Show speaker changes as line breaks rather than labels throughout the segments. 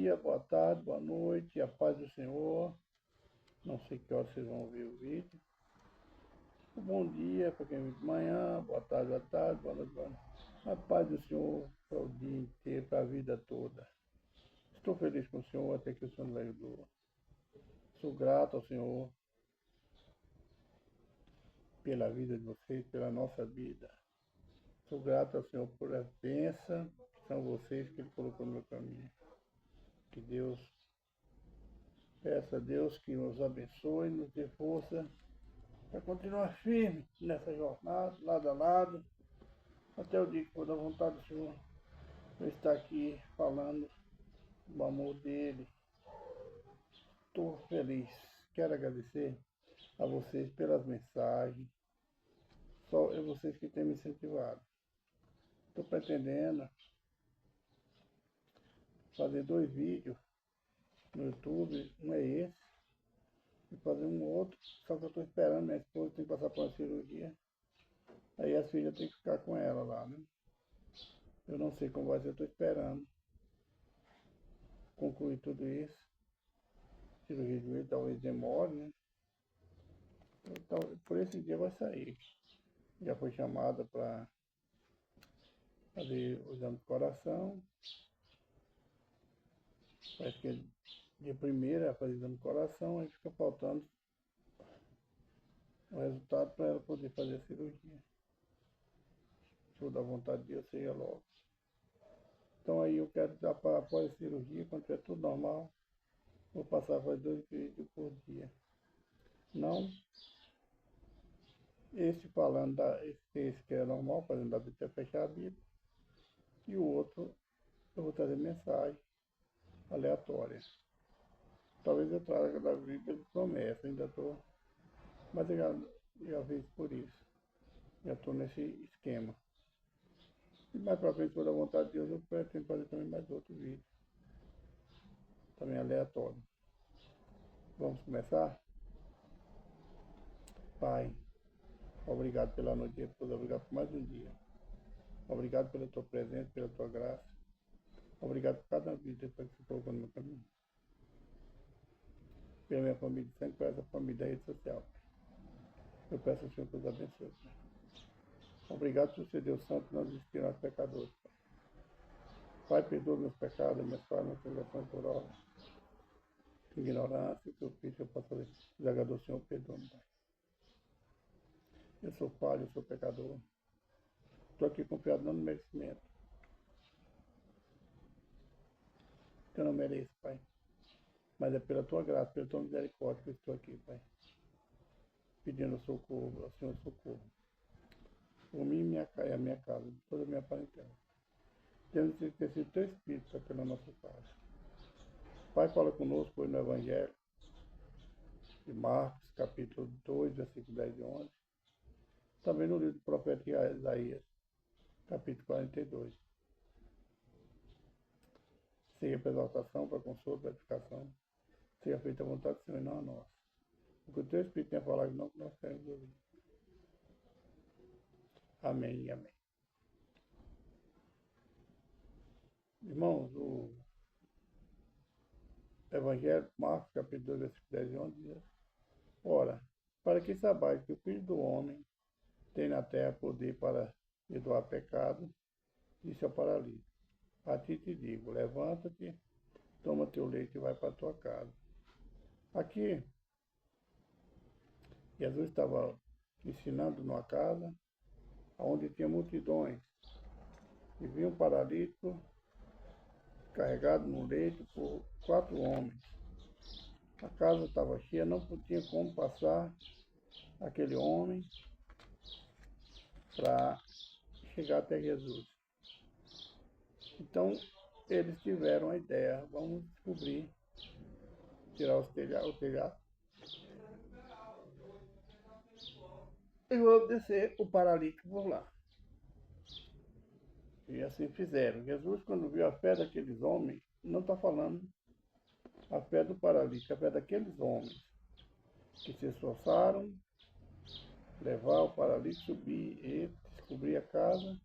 dia, boa tarde, boa noite, a paz do Senhor. Não sei que hora vocês vão ouvir o vídeo. Bom dia para quem vem de manhã, boa tarde, boa noite, boa noite. A paz do Senhor para o dia inteiro, para a vida toda. Estou feliz com o Senhor, até que o Senhor nos ajudou. Sou grato ao Senhor pela vida de vocês, pela nossa vida. Sou grato ao Senhor por as bênçãos que são vocês que Ele colocou no meu caminho. Que Deus, peça a Deus que nos abençoe, nos dê força para continuar firme nessa jornada, lado a lado, até o dia que for da vontade do Senhor. Eu estar aqui falando do amor dEle. Estou feliz. Quero agradecer a vocês pelas mensagens. Só é vocês que têm me incentivado. Estou pretendendo fazer 2 vídeos no YouTube, um é esse, e fazer um outro, só que eu estou esperando, minha esposa tem que passar por uma cirurgia, aí as filhas têm que ficar com ela lá, né? Eu não sei como vai ser, eu estou esperando concluir tudo isso, cirurgia de joelho talvez demore, né? Então, por esse dia vai sair, já foi chamada para fazer o exame do coração, parece que dia primeiro é fazer o exame do coração, aí fica faltando o resultado para ela poder fazer a cirurgia. Se for da vontade de Deus, seja logo. Então aí eu quero dar para após a cirurgia, quando tiver tudo normal, vou passar a fazer 2 vídeos por dia. Não esse falando esse que é normal, fazendo da Bíblia fechar a Bíblia, e o outro eu vou trazer mensagem aleatória. Talvez eu traga da Bíblia de promessa, ainda estou, mas eu já fiz por isso. Já estou nesse esquema. E mais para frente, por a vontade de Deus, eu pretendo fazer também mais outro vídeo. Também aleatório. Vamos começar? Pai, obrigado pela noite de repouso, obrigado por mais um dia. Obrigado pela tua presença, pela tua graça. Obrigado por cada vida que você colocou no meu caminho. Pela minha família de sangue, pela essa família da rede social. Eu peço ao Senhor que os abençoe. Obrigado por ser Deus Santo e não desistir aos pecadores. Pai, perdoa meus pecados, minhas falhas, minhas transgressões por hora. Ignorância, que eu fiz, que eu posso fazer. Desagradou o Senhor, perdoa-me, Pai. Eu sou falho, eu sou pecador. Estou aqui confiado não no merecimento. Que eu não mereço, Pai. Mas é pela tua graça, pela tua misericórdia que eu estou aqui, Pai. Pedindo socorro, ao Senhor socorro. Por mim e a minha casa, toda a minha parentela. Temos que ter sido teu Espírito pela nossa parte. Pai, fala conosco hoje no Evangelho de Marcos, capítulo 2, versículo 10 e 11. Também no livro do profeta Isaías, capítulo 42. Seja para exaltação, para consolo, para edificação. Seja feita a vontade do Senhor e não a nossa. Porque o teu Espírito tem falado não que nós queremos ouvir. Amém e amém. Irmãos, o Evangelho de Marcos, capítulo 2, versículo 10 e 11 diz: ora, para que saibais que o Filho do Homem tem na terra poder para perdoar pecado, disse ao paralítico: a ti te digo, levanta-te, toma teu leito e vai para a tua casa. Aqui, Jesus estava ensinando numa casa onde tinha multidões, e viu um paralítico carregado no leito por 4 homens. A casa estava cheia, não tinha como passar aquele homem para chegar até Jesus. Então, eles tiveram a ideia, vamos descobrir, tirar o telhado, e vamos descer o paralítico por lá. E assim fizeram. Jesus, quando viu a fé daqueles homens, não está falando a fé do paralítico, a fé daqueles homens que se esforçaram, levar o paralítico, subir e descobrir a casa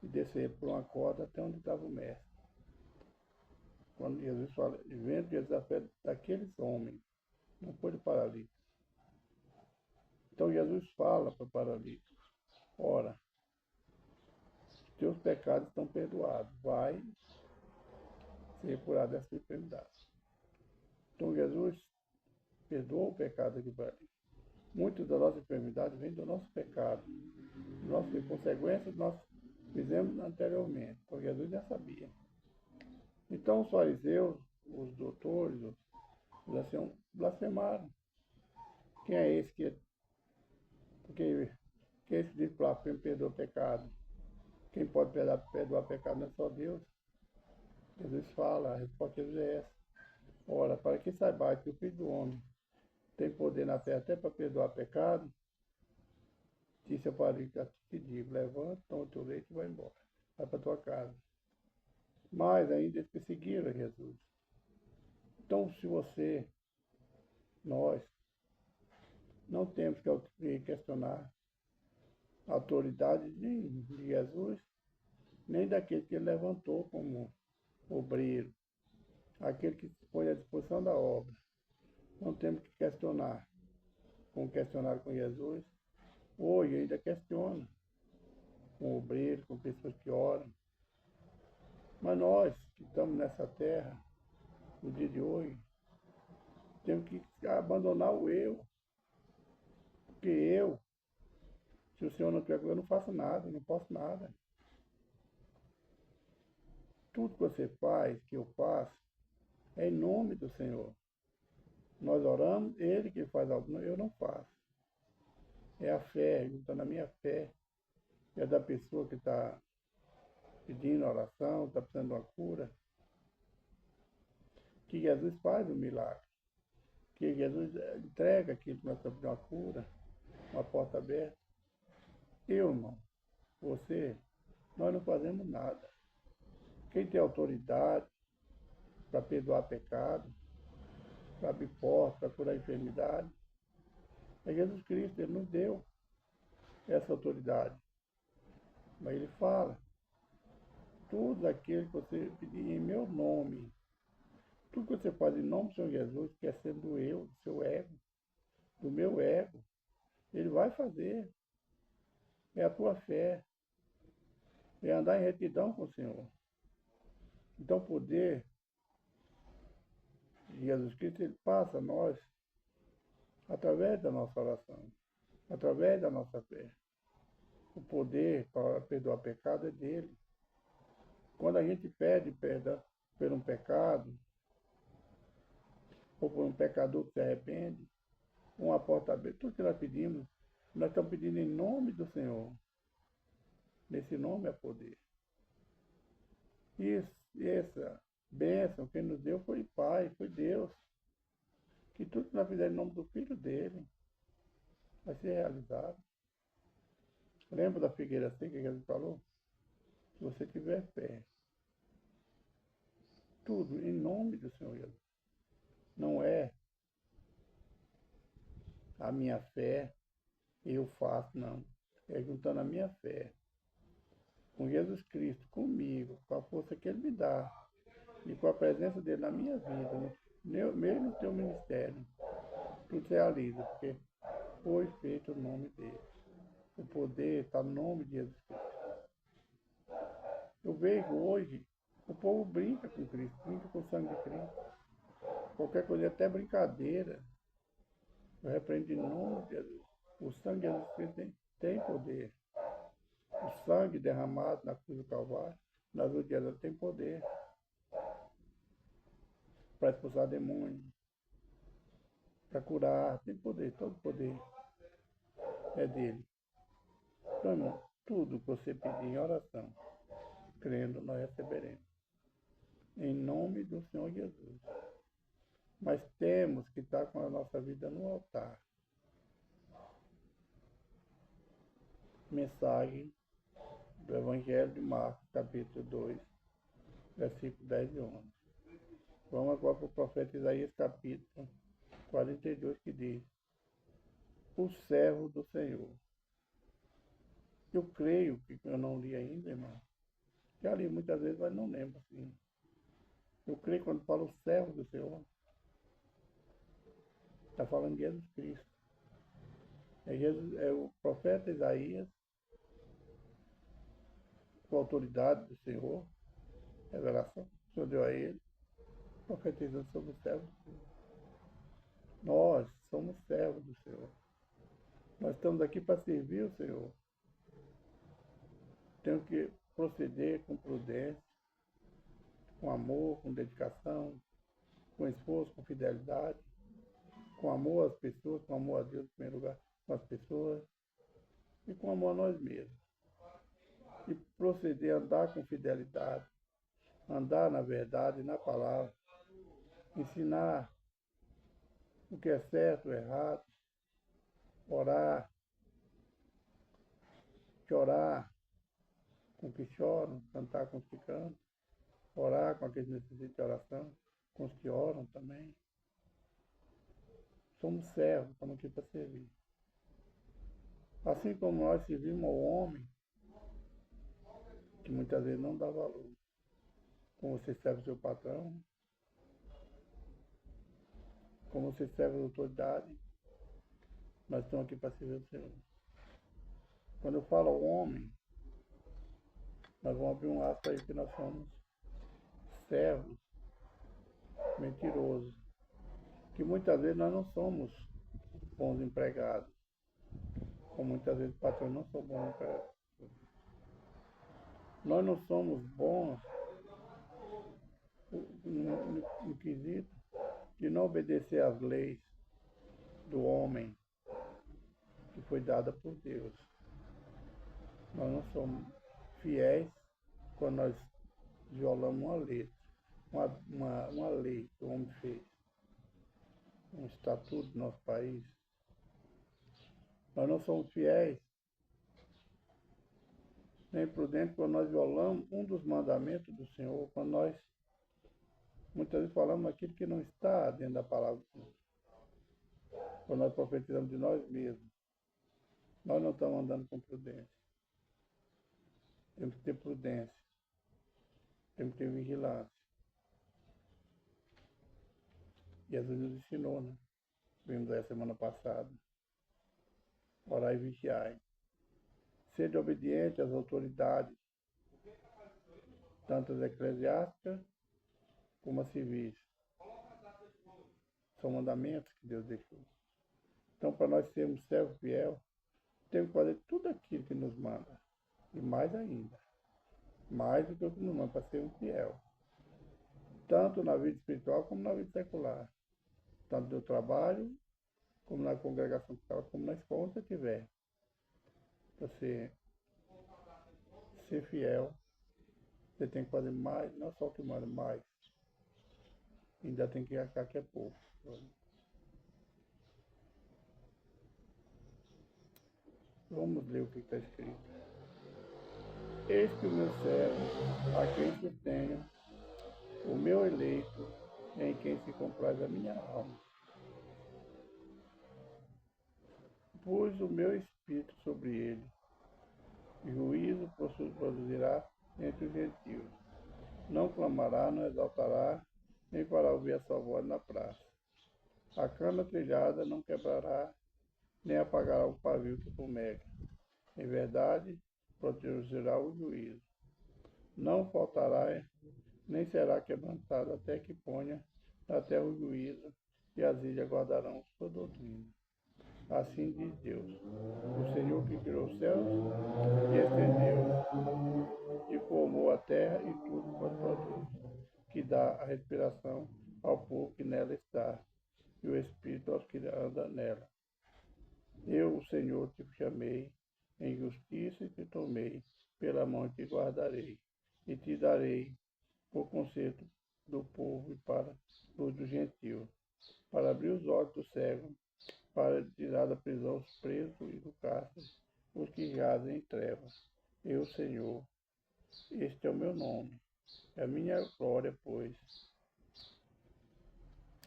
e descer por uma corda até onde estava o mestre. quando Jesus fala, vendo Jesus a fé daqueles homens, não foi do paralítico. Então Jesus fala para o paralítico, ora, teus pecados estão perdoados, vai ser curado dessa enfermidade. Então Jesus perdoou o pecado aqui para ali. Muitas das nossas enfermidades vêm do nosso pecado, de consequências que nós fizemos anteriormente, então Jesus já sabia. Então os fariseus, os doutores, os anciãos blasfemaram. Quem é esse que é esse que diz blasfemo perdoa o pecado? Quem pode perdoar pecado não é só Deus. Jesus fala, a resposta de Jesus é essa. Ora, para que saibais que o Filho do Homem tem poder na terra até para perdoar pecado, disse ao paralítico, te digo, levanta, toma o teu leite e vai embora. Vai para a tua casa. Mas ainda eles perseguiram Jesus. Então, se nós, não temos que questionar a autoridade de Jesus, nem daquele que ele levantou como obreiro, aquele que se põe à disposição da obra. Não temos que questionar, como questionaram com Jesus. Hoje ainda questiona, com obreiros, com pessoas que oram. Mas nós que estamos nessa terra, no dia de hoje, temos que abandonar o eu. Porque se o Senhor não estiver comigo, eu não faço nada, não posso nada. Tudo que você faz, que eu faço, é em nome do Senhor. Nós oramos, Ele que faz algo, eu não faço. É a fé, está na minha fé. É da pessoa que está pedindo oração, está precisando de uma cura. Que Jesus faz o milagre. Que Jesus entrega aquilo que nós estamos pedindo, uma cura, uma porta aberta. Eu, irmão, você, nós não fazemos nada. Quem tem autoridade para perdoar pecado, para abrir portas, para curar enfermidade, é Jesus Cristo. Ele nos deu essa autoridade. Mas ele fala, tudo aquilo que você pedir em meu nome, tudo que você faz em nome do Senhor Jesus, esquecendo do eu, do seu ego, do meu ego, ele vai fazer. É a tua fé. É andar em retidão com o Senhor. Então o poder de Jesus Cristo, ele passa a nós através da nossa oração, através da nossa fé. O poder para perdoar pecado é dele. Quando a gente pede perdão por um pecado, ou por um pecador que se arrepende, uma porta aberta, tudo que nós pedimos, nós estamos pedindo em nome do Senhor. Nesse nome é poder. Essa bênção que nos deu foi Pai, foi Deus. Que tudo que nós fizermos em nome do Filho dele vai ser realizado. Lembra da figueira seca que ele falou? Se você tiver fé, tudo em nome do Senhor Jesus. Não é a minha fé, eu faço, não. É juntando a minha fé com Jesus Cristo, comigo, com a força que ele me dá e com a presença dele na minha vida, mesmo no teu ministério, tudo se realiza, porque foi feito o nome dele. O poder está no nome de Jesus Cristo. Eu vejo hoje, o povo brinca com Cristo, brinca com o sangue de Cristo. Qualquer coisa, até brincadeira. Eu repreendo em nome de Jesus. O sangue de Jesus Cristo tem poder. O sangue derramado na cruz do Calvário, nas ruas de Jesus, tem poder para expulsar demônios, para curar, tem poder, todo poder é dele. Então, irmão, tudo que você pedir em oração, crendo, nós receberemos. Em nome do Senhor Jesus. Mas temos que estar com a nossa vida no altar. Mensagem do Evangelho de Marcos, capítulo 2, versículos 10 e 11. Vamos agora para o profeta Isaías, capítulo 42, que diz: o servo do Senhor. Eu creio que eu não li ainda, irmão. Já li muitas vezes, mas não lembro assim. Eu creio quando fala o servo do Senhor, está falando de Jesus Cristo. É o profeta Isaías, com a autoridade do Senhor, revelação que o Senhor deu a ele, profetizando sobre o servo do Senhor. Nós somos servos do Senhor. Nós estamos aqui para servir o Senhor. Temos que proceder com prudência, com amor, com dedicação, com esforço, com fidelidade, com amor às pessoas, com amor a Deus em primeiro lugar, com as pessoas e com amor a nós mesmos. E proceder a andar com fidelidade, andar na verdade, na palavra, ensinar o que é certo, o errado, orar, chorar com os que choram, cantar com os que cantam, orar com aqueles que necessitam de oração, com os que oram também. Somos servos, estamos aqui para servir. Assim como nós servimos ao homem, que muitas vezes não dá valor. Como você serve o seu patrão, como você serve a autoridade, nós estamos aqui para servir o Senhor. Quando eu falo ao homem, nós vamos abrir um aspas aí que nós somos servos mentirosos, que muitas vezes nós não somos bons empregados, como muitas vezes patrões não são bons empregados. Nós não somos bons no quesito de não obedecer às leis do homem que foi dada por Deus. Nós não somos fiéis quando nós violamos uma letra, uma lei que o homem fez, um estatuto do nosso país. Nós não somos fiéis nem prudentes quando nós violamos um dos mandamentos do Senhor, quando nós muitas vezes falamos aquilo que não está dentro da palavra do Senhor. Quando nós profetizamos de nós mesmos, nós não estamos andando com prudência. Temos que ter prudência, temos que ter vigilância. Jesus nos ensinou, né? Vimos aí a semana passada. Orai e vigiai. Sede obediente às autoridades, tanto as eclesiásticas como as civis. São mandamentos que Deus deixou. Então, para nós sermos servos fiel, temos que fazer tudo aquilo que nos manda. E mais ainda. Mais do que o que nos manda, para ser um fiel. Tanto na vida espiritual como na vida secular. Tanto no trabalho, como na congregação que está, como na escola onde você estiver. Você ser fiel, você tem que fazer mais, não só o que manda, mais. Ainda tem que achar que é pouco. Vamos ler o que está escrito. Eis que o meu servo, a quem se tenho, o meu eleito, em quem se compraz a minha alma. Pus o meu espírito sobre ele, e juízo produzirá entre os gentios. Não clamará, não exaltará, nem fará ouvir a sua voz na praça. A cana trilhada não quebrará, nem apagará o pavio que fumega. Em verdade, protegerá o juízo. Não faltará, nem será quebrantado, até que ponha na terra o juízo, e as ilhas guardarão sua doutrina. Assim diz Deus, o Senhor que criou os céus e estendeu, e formou a terra e tudo quanto produz, que dá a respiração ao povo que nela está, e o Espírito aos que andam nela. Eu, o Senhor, te chamei em justiça e te tomei pela mão e te guardarei, e te darei por conserto do povo e para luz do gentio, para abrir os olhos do cego, para tirar da prisão os presos e do cárcere os que jazem em trevas. Eu, Senhor, este é o meu nome, é a minha glória, pois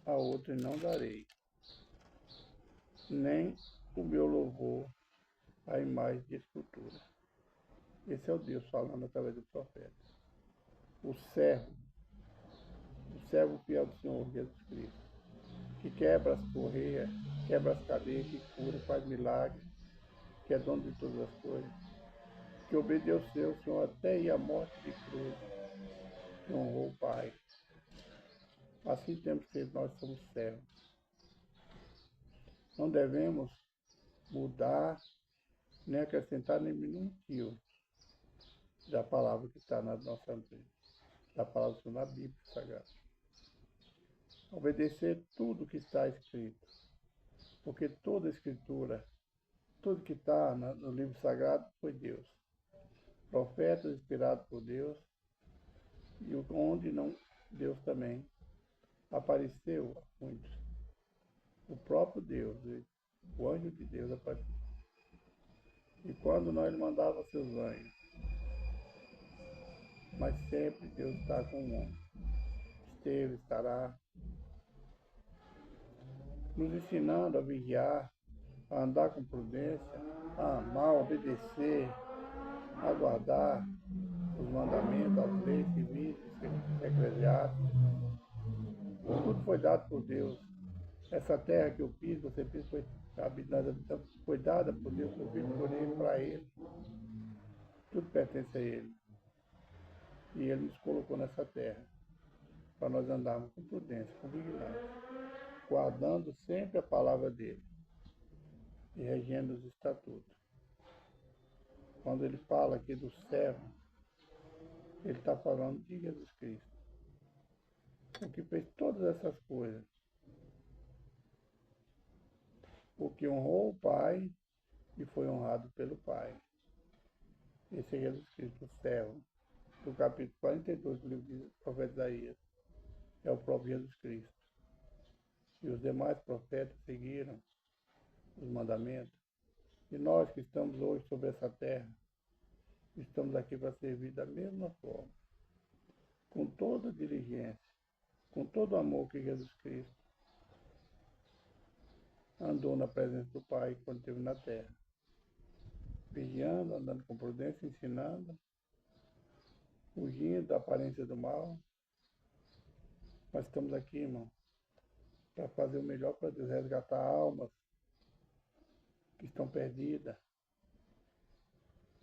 a outra não darei, nem o meu louvor a imagem de escultura. Esse é o Deus falando através do profeta. O servo servo fiel do Senhor Jesus Cristo, que quebra as correias, quebra as cadeias, que cura, faz milagres, que é dono de todas as coisas, que obedeceu o Senhor até ir à morte de cruz, que honrou o Pai. Assim temos que ser, nós somos servos. Não devemos mudar, nem acrescentar nem diminuir da palavra que está na nossa vida, da palavra que está na Bíblia Sagrada. Obedecer tudo que está escrito, porque toda a Escritura, tudo que está no livro sagrado foi Deus. Profetas inspirados por Deus, e onde não, Deus também apareceu a muitos. O próprio Deus, o anjo de Deus apareceu. E quando nós mandava seus anjos, mas sempre Deus está com o homem. Esteve, estará, nos ensinando a vigiar, a andar com prudência, a amar, obedecer, a guardar os mandamentos, as leis civis, eclesiásticas. Tudo foi dado por Deus. Essa terra que eu fiz, você fez, foi dada por Deus, foi feito por Ele, para Ele. Tudo pertence a Ele. E Ele nos colocou nessa terra, para nós andarmos com prudência, com vigilância, guardando sempre a palavra dEle e regendo os estatutos. Quando Ele fala aqui do servo, Ele está falando de Jesus Cristo, o que fez todas essas coisas, o que honrou o Pai e foi honrado pelo Pai. Esse é Jesus Cristo, o servo, do capítulo 42 do livro do profeta Isaías, é o próprio Jesus Cristo. E os demais profetas seguiram os mandamentos. E nós que estamos hoje sobre essa terra, estamos aqui para servir da mesma forma, com toda a diligência, com todo o amor que Jesus Cristo andou na presença do Pai quando esteve na terra, vigiando, andando com prudência, ensinando, fugindo da aparência do mal. Nós estamos aqui, irmão, para fazer o melhor para Deus, resgatar almas que estão perdidas,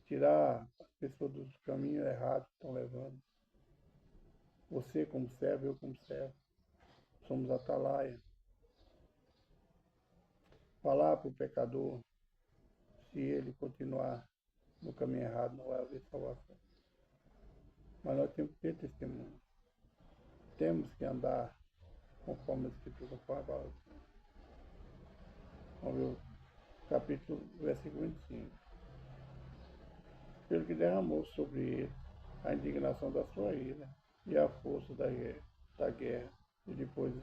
tirar as pessoas dos caminhos errados que estão levando. Você como servo, eu como servo, somos atalaia. Falar para o pecador, se ele continuar no caminho errado, não vai haver salvação. Mas nós temos que ter testemunho. Temos que andar conforme a Escritura, conforme a palavra. Vamos ver o capítulo, versículo 25. Pelo que derramou sobre ele a indignação da sua ira e a força da guerra, e depois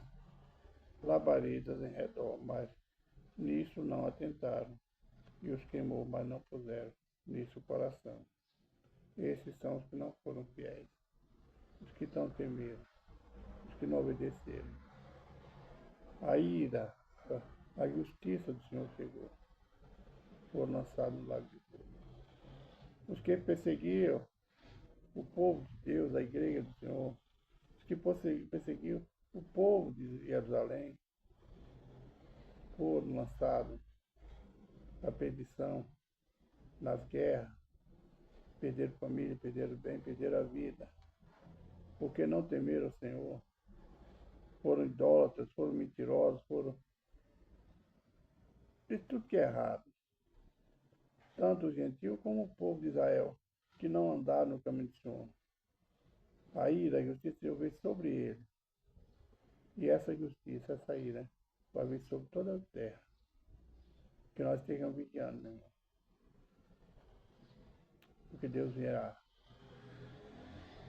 labaredas em redor, mas nisso não atentaram, e os queimou, mas não puseram nisso o coração. Esses são os que não foram fiéis, os que não temeram, os que não obedeceram. A ira, a justiça do Senhor chegou, foram lançados no lago de fogo. Os que perseguiam o povo de Deus, a igreja do Senhor, os que perseguiam o povo de Jerusalém, foram lançados à perdição, nas guerras, perderam família, perderam bem, perderam a vida, porque não temeram o Senhor, foram idólatras, foram mentirosos, fez tudo que é errado. Tanto o gentil como o povo de Israel, que não andaram no caminho do Senhor. A ira, a justiça de Deus veio sobre ele. E essa justiça, essa ira, vai vir sobre toda a terra. Que nós estejamos vigiando, meu irmão. Porque Deus virá.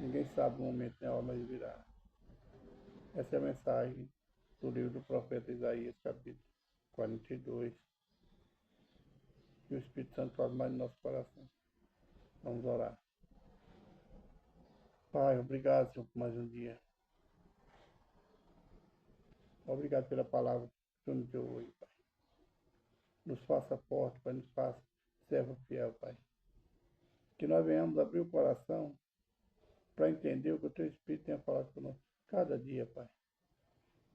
Ninguém sabe o momento nem a hora, mas virá. Essa é a mensagem do livro do profeta Isaías, capítulo 42. Que o Espírito Santo faz mais no nosso coração. Vamos orar. Pai, obrigado, Senhor, por mais um dia. Obrigado pela palavra que o Senhor nos deu hoje, Pai. Nos faça forte, Pai, nos faça servo fiel, Pai. Que nós venhamos abrir o coração para entender o que o Teu Espírito tem a falar conosco cada dia. guia, Pai.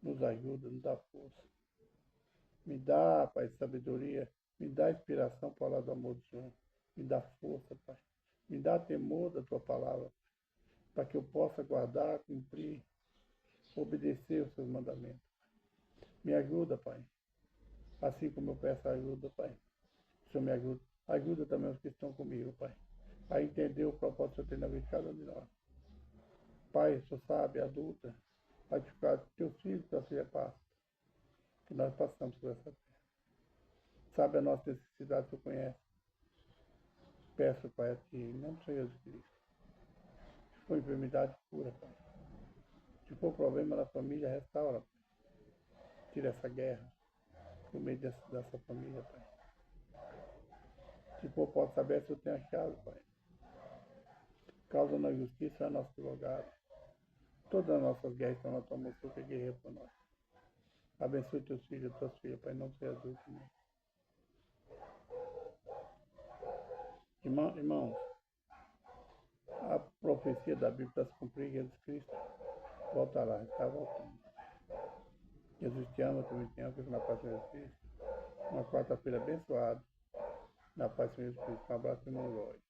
Nos ajuda, nos dá força. Me dá, Pai, sabedoria. Me dá inspiração para falar do amor do Senhor. Me dá força, Pai. Me dá temor da Tua palavra, para que eu possa guardar, cumprir, obedecer os Seus mandamentos. Me ajuda, Pai. Assim como eu peço ajuda, Pai. O Senhor me ajuda. Ajuda também os que estão comigo, Pai. A entender o propósito que eu tenho na vida de cada um de nós. Pai, Senhor sabe, adulta, a dificuldade que teus filhos, tua filha passa, que nós passamos por essa terra. Sabe a nossa necessidade, tu conhece. Peço, Pai, a Ti, em nome do Senhor Jesus Cristo. Se for enfermidade, cura, Pai. Se for problema na família, restaura, Pai. Tira essa guerra no meio dessa família, Pai. Se for, pode saber se eu tenho achado, Pai. Causa na justiça é nosso advogado. Todas as nossas guerras estão na Tua mão, que guerreia por nós. Abençoe teus filhos e tuas filhas, Pai, não seja adulto, nem. Irmãos, a profecia da Bíblia está se cumprindo, Jesus Cristo voltará, está voltando. Jesus te ama, também te ama, fica na paz de Jesus Cristo. Uma quarta-feira abençoada, na paz de Jesus Cristo. Um abraço, irmão Lóis.